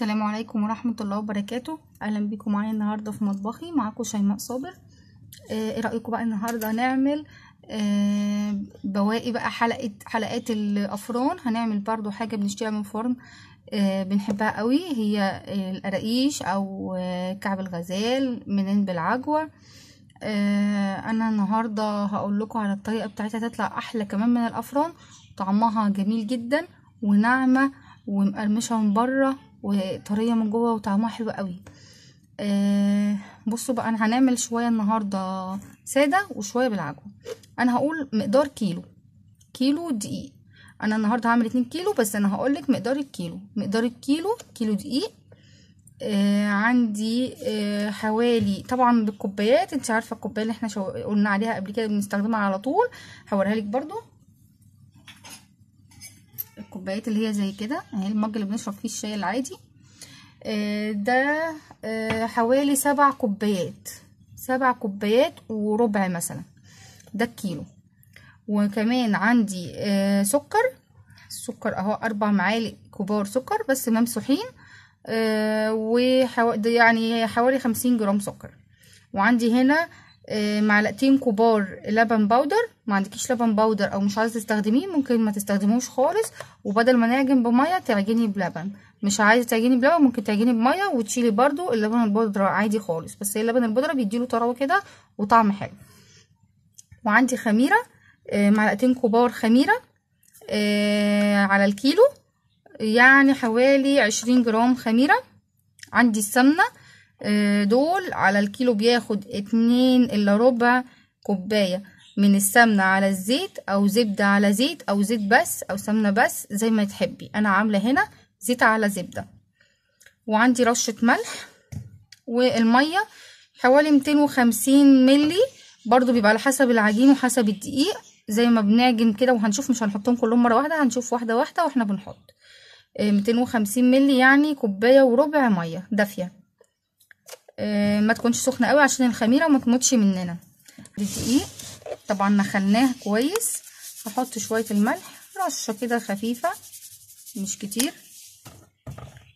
السلام عليكم ورحمة الله وبركاته. اهلا بيكم معايا النهاردة في مطبخي، معاكم شيماء صابر. ايه رأيكم بقى النهاردة نعمل بواقي بقى حلقات الافران. هنعمل برضو حاجة بنشتريها من فرن بنحبها قوي، هي القراقيش او كعب الغزال منين بالعجوة. انا النهاردة هقول لكم على الطريقة بتاعتها، تطلع احلى كمان من الافران، طعمها جميل جدا وناعمة ومقرمشة من بره وطريه من جوه وطعمها حلو قوي. بصوا بقى، انا هنعمل شويه النهارده ساده وشويه بالعجوه. انا هقول مقدار كيلو دقيق. انا النهارده هعمل 2 كيلو، بس انا هقولك مقدار الكيلو كيلو دقيق. عندي حوالي، طبعا بالكوبايات، انت عارفه الكوبايه اللي احنا قلنا عليها قبل كده بنستخدمها على طول، هوريها لك برضو. الكوبايات اللي هي زي كده اهي، المج اللي بنشرب فيه الشاي العادي. ده حوالي 7 كوبايات وربع مثلا، ده الكيلو. وكمان عندي سكر اهو 4 معالق كبار سكر بس ممسوحين، يعني حوالي 50 جرام سكر. وعندي هنا معلقتين كبار لبن بودر. ما عندكيش لبن بودر او مش عايزه تستخدميه ممكن ما تستخدموش خالص، وبدل ما نعجن بميه تعجني بلبن. مش عايزه تعجني بلبن ممكن تعجني بميه وتشيلي برضو اللبن البودره عادي خالص، بس هي اللبن البودره بيديله طراوه كده وطعم حلو. وعندي خميره، معلقتين كبار خميره على الكيلو، يعني حوالي 20 جرام خميره. عندي السمنه، دول على الكيلو بياخد 2 إلا ربع كوباية من السمنة على الزيت، او زبدة على زيت، او زيت بس، او سمنة بس زي ما تحبي. انا عاملة هنا زيت على زبدة. وعندي رشة ملح، والمية حوالي 250 ملي، برضو بيبقى على حسب العجين وحسب الدقيق زي ما بنعجن كده، وهنشوف مش هنحطهم كلهم مرة واحدة، هنشوف واحدة واحدة واحنا بنحط. 250 ملي يعني كوباية وربع مية دافية، ما تكونش سخنه قوي عشان الخميره ما تموتش مننا. الدقيق طبعا نخلناه كويس. هحط شويه الملح، رشه كده خفيفه مش كتير،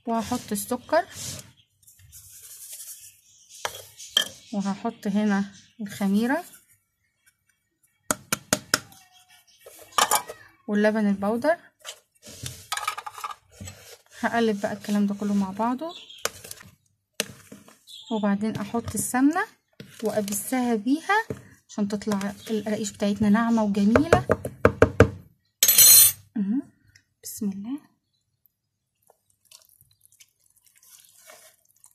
وهحط السكر، وهحط هنا الخميره واللبن البودر. هقلب بقى الكلام ده كله مع بعضه، وبعدين احط السمنه وابسها بيها عشان تطلع القراقيش بتاعتنا ناعمه وجميله. بسم الله.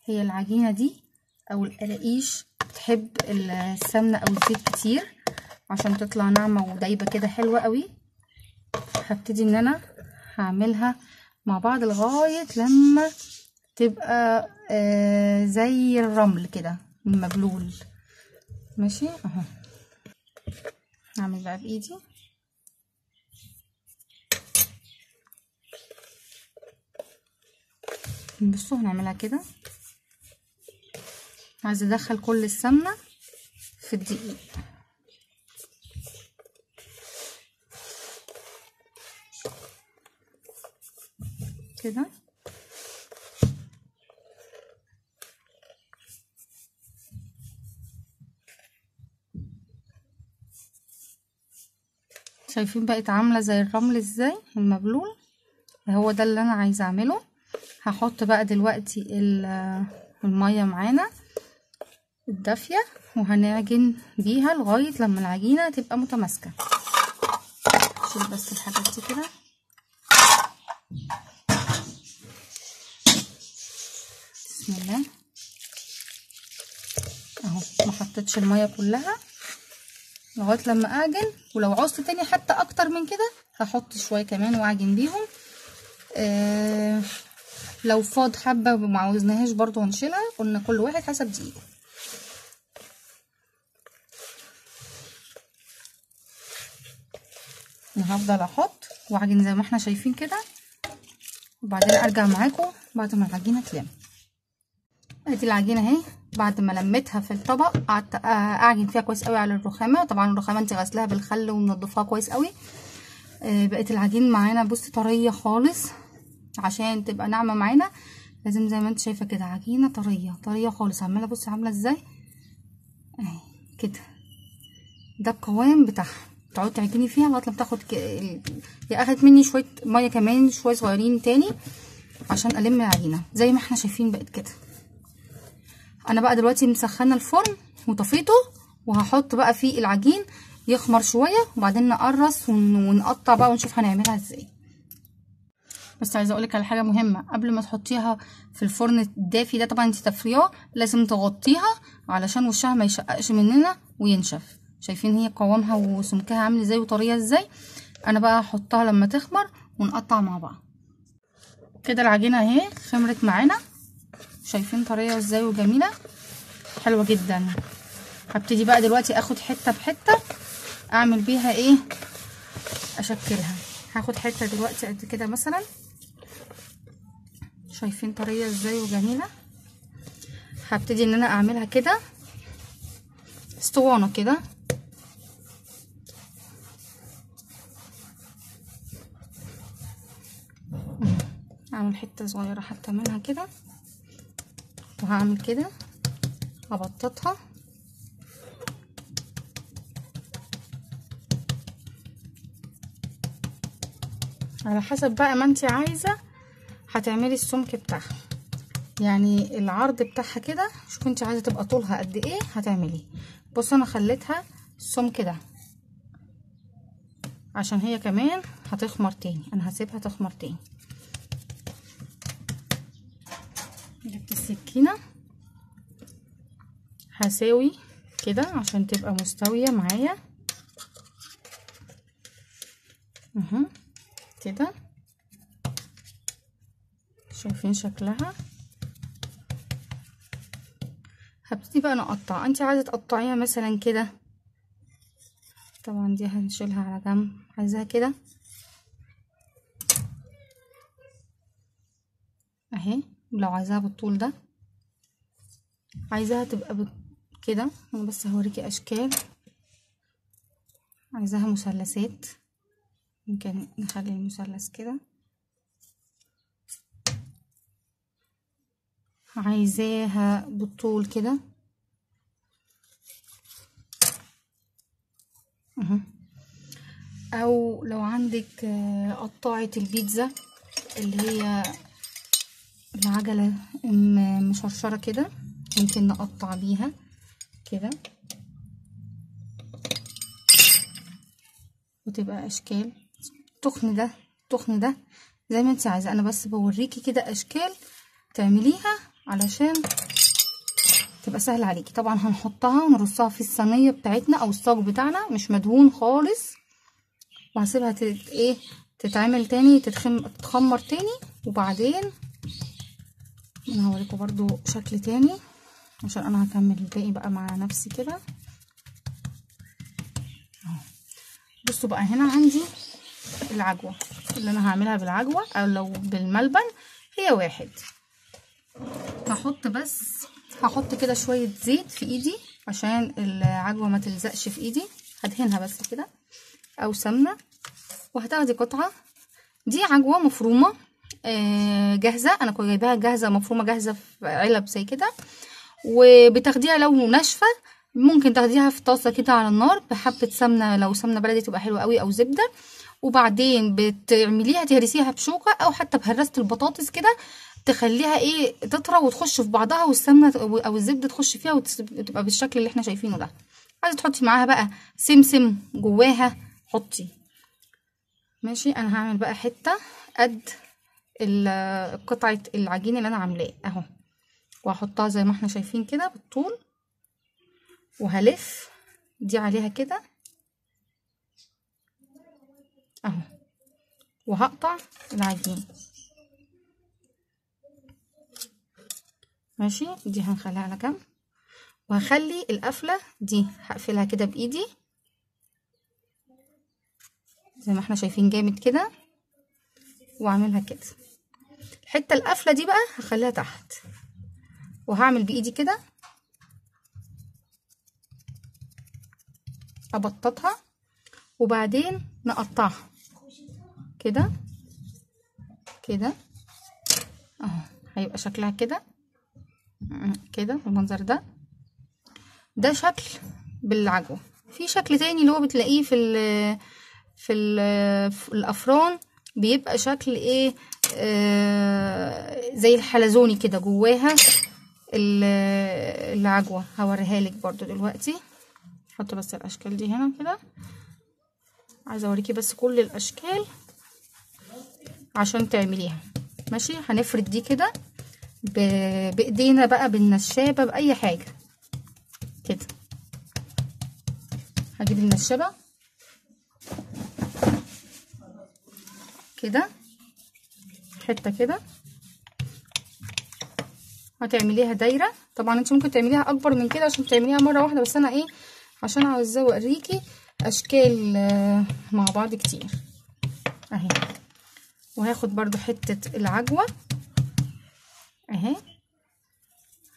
هي العجينه دي او القراقيش بتحب السمنه او الزيت كتير عشان تطلع ناعمه ودايبه كده حلوه قوي. هبتدي ان انا هعملها مع بعض لغايه لما تبقى زي الرمل كده مبلول. ماشي اهو. هعمل بقى بايدي. بصوا هنعملها كده. عايزه ادخل كل السمنه في الدقيق كده. شايفين بقت عامله زي الرمل ازاي المبلول؟ هو ده اللي انا عايزه اعمله. هحط بقى دلوقتي الميه معانا الدافيه، وهنعجن بيها لغايه لما العجينه تبقى متماسكه. شيل بس الحاجات دي كده. بسم الله اهو. ما حطيتش الميه كلها لغايه لما اعجن، ولو عوزت تاني حتى اكتر من كده هحط شويه كمان واعجن بيهم. لو فاض حبه وما عوزناهاش برضو هنشيلها، قلنا كل واحد حسب دقيقه. انا هفضل احط واعجن زي ما احنا شايفين كده، وبعدين ارجع معاكم بعد ما العجينه تلم. ادي العجينه اهي، بعد ما لميتها في الطبق قعدت اعجن فيها كويس قوي على الرخامه. طبعا الرخامه انت غسلاها بالخل ومنضفاها كويس قوي. بقت العجين معانا بصي طريه خالص عشان تبقى ناعمه معانا. لازم زي ما انت شايفه كده عجينه طريه طريه خالص. عماله بص عامله ازاي اهي كده، ده القوام بتاعها. تقعدي تعجني فيها لغايه لما تاخد هي اخدت مني شويه ميه كمان شويه صغيرين تاني عشان الم العجينه زي ما احنا شايفين بقت كده. انا بقى دلوقتي مسخنه الفرن وطفيته، وهحط بقى فيه العجين يخمر شويه وبعدين نقرص ونقطع بقى ونشوف هنعملها ازاي. بس عايزه اقولك على حاجه مهمه، قبل ما تحطيها في الفرن الدافي ده طبعا انت تفرياه لازم تغطيها علشان وشها ما يشققش مننا وينشف. شايفين هي قوامها وسمكها عامل ازاي وطريه ازاي. انا بقى هحطها لما تخمر ونقطع مع بعض. كده العجينه اهي خمرت معانا، شايفين طريه ازاي وجميله حلوه جدا. هبتدي بقى دلوقتي اخد حته بحته اعمل بيها ايه، اشكلها. هاخد حته دلوقتي قد كده مثلا، شايفين طريه ازاي وجميله. هبتدي ان انا اعملها كده اسطوانه كده، اعمل حته صغيره حتى منها كده، وهعمل كده هبططها على حسب بقى ما انتي عايزه هتعملي السمك بتاعها. يعني العرض بتاعها كده شوفي انتي عايزه تبقى طولها قد ايه هتعمليه. بصوا انا خليتها السمك ده عشان هي كمان هتخمر تاني، انا هسيبها تخمر تاني. جبت السكينه هساوي كده عشان تبقى مستويه معايا كده. شايفين شكلها. هبتدي بقى نقطع. انت عايزه تقطعيها مثلا كده، طبعا دي هنشيلها على جنب. عايزاها كده اهي، لو عايزاها بالطول ده، عايزاها تبقى كده. انا بس هوريكي اشكال. عايزاها مثلثات، ممكن نخلي المثلث كده. عايزاها بالطول كده او لو عندك قطاعة البيتزا اللي هي العجلة مشرشرة كده، ممكن نقطع بيها كده وتبقى اشكال. تخن ده زي ما انت عايزه. انا بس بوريكي كده اشكال تعمليها علشان تبقى سهله عليكي. طبعا هنحطها ونرصها في الصينيه بتاعتنا او الصاج بتاعنا مش مدهون خالص، وهسيبها تتعمل تاني تتخمر تاني. وبعدين انا هوريكم برضو شكل تاني عشان انا هكمل الباقي بقى مع نفسي كده. بصوا بقى هنا عندي العجوه اللي انا هعملها بالعجوه او لو بالملبن هي واحد. هحط كده شويه زيت في ايدي عشان العجوه ما تلزقش في ايدي. هدهنها بس كده او سمنه. وهتاخدي قطعه دي عجوه مفرومه جاهزه. انا كنت جايباها جاهزه مفرومه جاهزه في علب زي كده. وبتاخديها لو ناشفه ممكن تاخديها في طاسه كده على النار بحبه سمنه، لو سمنه بلدي تبقى حلوه قوي او زبده. وبعدين بتعمليها تهرسيها بشوكه او حتى بهرسه البطاطس كده، تخليها تطرى وتخش في بعضها والسمنه او الزبده تخش فيها وتبقى بالشكل اللي احنا شايفينه ده. عايزه تحطي معاها بقى سمسم جواها حطي ماشي. انا هعمل بقى حته قد قطعه العجين اللي انا عاملاه اهو، وهحطها زي ما احنا شايفين كده بالطول، وهلف دي عليها كده اهو، وهقطع العجين ماشي. دي هنخليها على جنب، وهخلي القفله دي هقفلها كده بايدي زي ما احنا شايفين جامد كده، واعملها كده. الحته القفله دي بقى هخليها تحت، وهعمل بايدي كده ابططها، وبعدين نقطعها كده كده اهو. هيبقى شكلها كده كده بالمنظر ده. ده شكل بالعجوة. في شكل تاني اللي هو بتلاقيه في الافران، بيبقى شكل ايه زي الحلزوني كده جواها العجوة. هوريها لك برضو دلوقتي. احط بس الاشكال دي هنا كده، عايزه اوريكي بس كل الاشكال عشان تعمليها. ماشي، هنفرد دي كده بايدينا بقى، بالنشابه، باي حاجه كده. هجيب النشابه كده حته كده، هتعمليها دايره. طبعا انت ممكن تعمليها اكبر من كده عشان تعمليها مره واحده، بس انا ايه عشان عاوزه اوريكي اشكال مع بعض كتير اهي. وهاخد برضو حته العجوه اهي،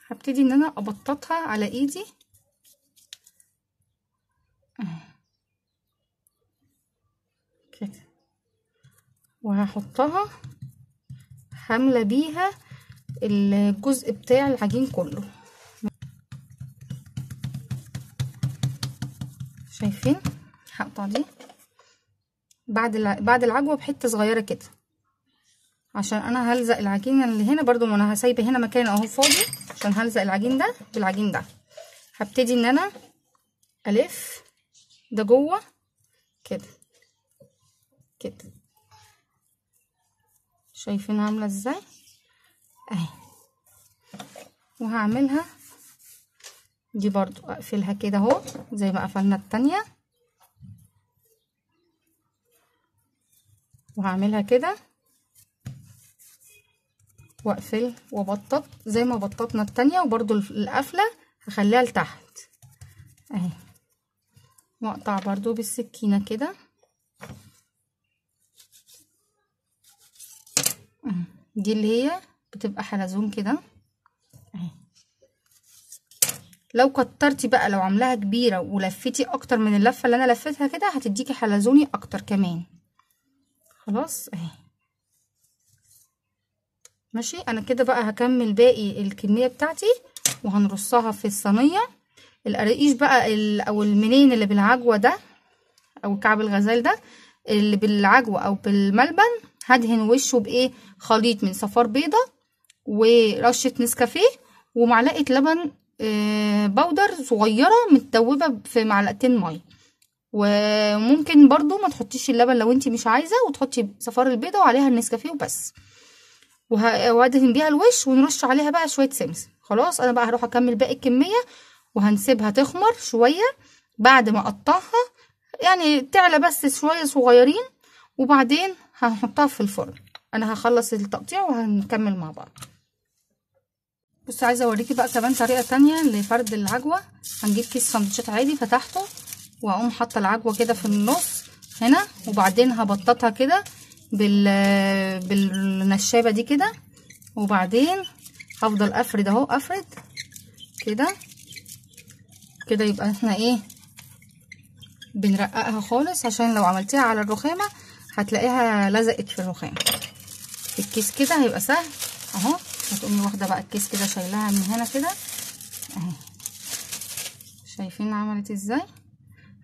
هبتدي ان انا ابططها على ايدي كده، وهحطها حامله بيها الجزء بتاع العجين كله. شايفين؟ هقطع دي بعد العجوه بحته صغيره كده، عشان انا هلزق العجين اللي هنا برضو، ما انا هسيبه هنا مكان اهو فاضي عشان هلزق العجين ده بالعجين ده. هبتدي ان انا الف ده جوه كده كده. شايفين عامله ازاي اهي. وهعملها دي برضو اقفلها كده اهو زي ما قفلنا التانية، وهعملها كده واقفل وابطط زي ما بططنا التانية. وبرضو القفلة هخليها لتحت اهي، واقطع برضو بالسكينة كده. دي اللي هي بتبقى حلزون كده اهي. لو كترتي بقى، لو عاملاها كبيرة ولفتي اكتر من اللفة اللي انا لفتها كده، هتديكي حلزوني اكتر كمان. خلاص اهي ماشي. انا كده بقى هكمل باقي الكمية بتاعتي وهنرصها في الصينية. القراقيش بقى او المنين اللي بالعجوة ده، او كعب الغزال ده اللي بالعجوة او بالملبن، هدهن وشه بايه؟ خليط من صفار بيضة ورشة نسكافيه ومعلقة لبن بودر صغيرة متدوبة في معلقتين مية. وممكن برضو ما تحطيش اللبن لو انتي مش عايزة، وتحطي صفار البيضة وعليها النسكافيه وبس. وهدهن بيها الوش ونرش عليها بقى شوية سمسم. خلاص انا بقى هروح اكمل باقي الكمية وهنسيبها تخمر شوية بعد ما اقطعها، يعني تعلى بس شوية صغيرين، وبعدين هنحطها في الفرن. انا هخلص التقطيع وهنكمل مع بعض. بصي عايزه اوريكي بقى كمان طريقه تانية لفرد العجوه. هنجيب كيس سندوتشات عادي فتحته، واقوم حاطه العجوه كده في النص هنا، وبعدين هبططها كده بالنشابه دي كده، وبعدين هفضل افرد اهو، افرد كده كده. يبقى احنا ايه بنرققها خالص، عشان لو عملتيها على الرخامه هتلاقيها لزقت في الرخام. في الكيس كده هيبقى سهل اهو. هتقومي واخده بقى الكيس كده شايلاها من هنا كده اهي. شايفين عملت ازاي؟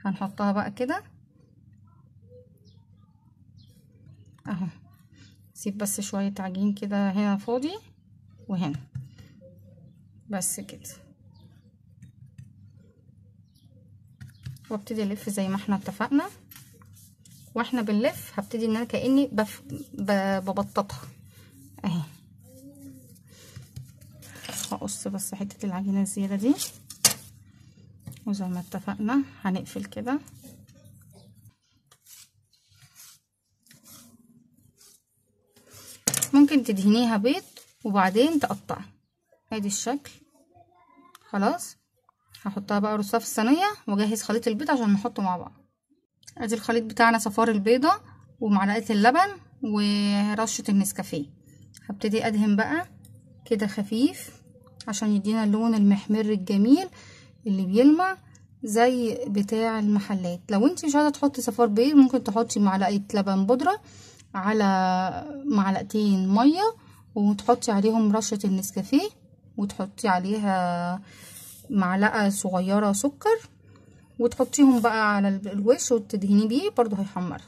هنحطها بقى كده اهو. سيب بس شويه عجين كده هنا فاضي وهنا بس كده، وابتدي الف زي ما احنا اتفقنا. واحنا بنلف هبتدي ان انا كاني ببططها اهي. هقص بس حته العجينه الزياده دي، وزي ما اتفقنا هنقفل كده. ممكن تدهنيها بيض وبعدين تقطعي. ادي الشكل. خلاص هحطها بقى رصها في الصينيه واجهز خليط البيض عشان نحطه مع بعض. ادي الخليط بتاعنا، صفار البيضه ومعلقه اللبن ورشه النسكافيه. هبتدي ادهن بقى كده خفيف عشان يدينا اللون المحمر الجميل اللي بيلمع زي بتاع المحلات. لو انت مش عايزه تحطي صفار بيض، ممكن تحطي معلقه لبن بودره على معلقتين ميه وتحطي عليهم رشة النسكافيه، وتحطي عليها معلقة صغيرة سكر، وتحطيهم بقى على الوش وتدهنيه بيه برضو هيحمر.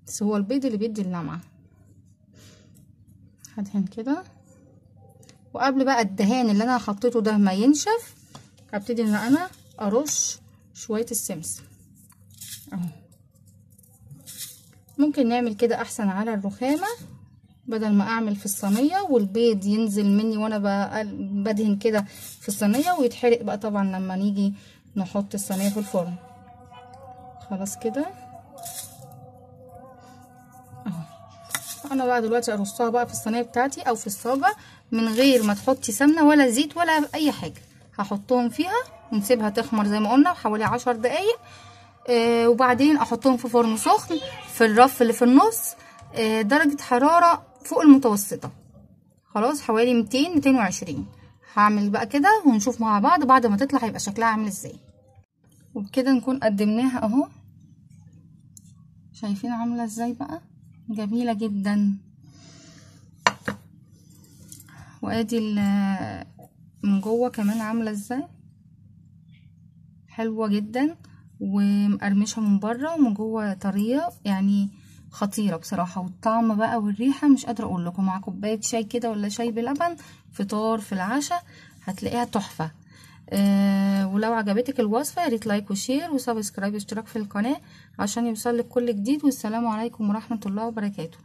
بس هو البيض اللي بيدي اللمعة. هدهن كده، وقبل بقى الدهان اللي انا حطيته ده ما ينشف هبتدي ان انا ارش شوية السمسم اهو. ممكن نعمل كده احسن على الرخامة بدل ما اعمل في الصينية والبيض ينزل مني وانا بدهن كده في الصينية ويتحرق بقى طبعا لما نيجي نحط الصينية في الفرن. خلاص كده اهو. انا بقى دلوقتي ارصها بقى في الصينية بتاعتي او في الصاجة من غير ما تحطي سمنة ولا زيت ولا اي حاجة. هحطهم فيها ونسيبها تخمر زي ما قلنا حوالي 10 دقايق. وبعدين احطهم في فرن سخن في الرف اللي في النص، درجة حرارة فوق المتوسطة، خلاص حوالي 200-220. هعمل بقى كده ونشوف مع بعض بعد ما تطلع هيبقى شكلها عامل ازاي. وبكده نكون قدمناها اهو. شايفين عاملة ازاي بقى؟ جميلة جدا. وادي من جوه كمان عاملة ازاي، حلوة جدا ومقرمشة من بره ومن جوه طرية، يعني خطيرة بصراحة. والطعم بقى والريحة مش قادرة اقول لكم، مع كوباية شاي كده ولا شاي بلبن، فطار في العشاء، هتلاقيها تحفة. ولو عجبتك الوصفة ياريت لايك وشير وسبسكرايب واشتراك في القناة عشان يوصلك كل جديد. والسلام عليكم ورحمة الله وبركاته.